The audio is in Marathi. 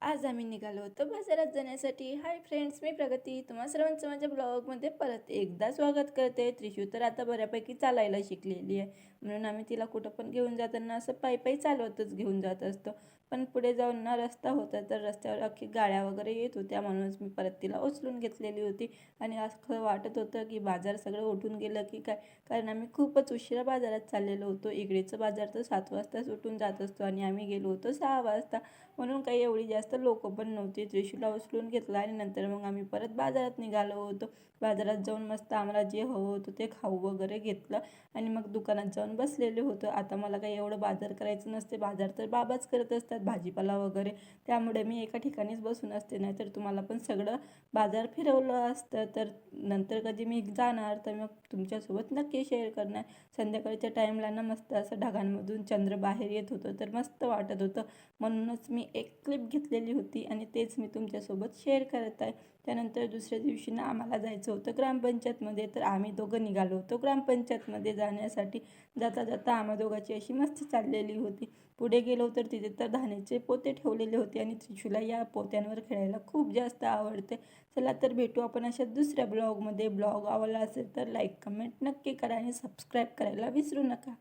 आज आम्ही निघालो होतो बाजारात जाण्यासाठी. हाय फ्रेंड्स, मी प्रगती तुम्हा सर्वांचं माझ्या ब्लॉगमध्ये परत एकदा स्वागत करते. त्रिशू तर आता बऱ्यापैकी चालायला शिकलेली आहे, म्हणून आम्ही तिला कुठं पण घेऊन जाताना असं पायी पायी चालवतच घेऊन जात असतो. पण पुढे जाऊन ना रस्ता होता, तर रस्त्यावर अख्खी गाड्या वगैरे येत होत्या, म्हणूनच मी परत तिला उचलून घेतलेली होती. आणि असं वाटत होतं की बाजार सगळं उठून गेलं की काय, कारण आम्ही खूपच उशिरा बाजारात चाललेलो होतो. इकडेचं बाजार तर 7 वाजता सुटून जात असतो आणि आम्ही गेलो होतो 6 वाजता, म्हणून काही एवढी जास्त लोक पण नव्हती. त्रिशूला उचलून घेतला आणि नंतर मग आम्ही परत बाजारात निघालो होतो. बाजारात जाऊन मस्त आम्हाला जे हवं होतं ते खाऊ वगैरे घेतलं आणि मग दुकानात जाऊन बसलेले होतो. आता मला काही एवढं बाजार करायचं नसते, बाजार तर बाबाच करत असतात, भाजीपाला वगैरे. त्यामुळे मी एका ठिकाणीच बसून असते, नाही तर तुम्हाला पण सगळं बाजार फिरवलं असतं. तर नंतर कधी मी जाणार तर मग तुमच्यासोबत नक्की शेअर करणार. संध्याकाळच्या टाईमला ना मस्त असं ढगांमधून चंद्र बाहेर येत होतं, तर मस्त वाटत होतं, म्हणूनच मी एक क्लिप घेतलेली होती आणि तेच मी तुमच्यासोबत शेअर करत आहे. त्यानंतर दुसऱ्या दिवशी ना आम्हाला जायचं होतं ग्रामपंचायतमध्ये, तर आम्ही दोघं निघालो होतो ग्रामपंचायतमध्ये जाण्यासाठी. जाता जाता आम्हा दोघांची अशी मस्ती चाललेली होती. पुढे गेलो तर तिथे तर धान्याचे पोते ठेवलेले होते आणि त्रिशूला या पोत्यांवर खेळायला खूप जास्त आवडते. चला तर भेटू आपण अशा दुसऱ्या ब्लॉगमध्ये. ब्लॉग आवडला असेल तर लाईक कमेंट नक्की करा आणि सबस्क्राईब करायला विसरू नका.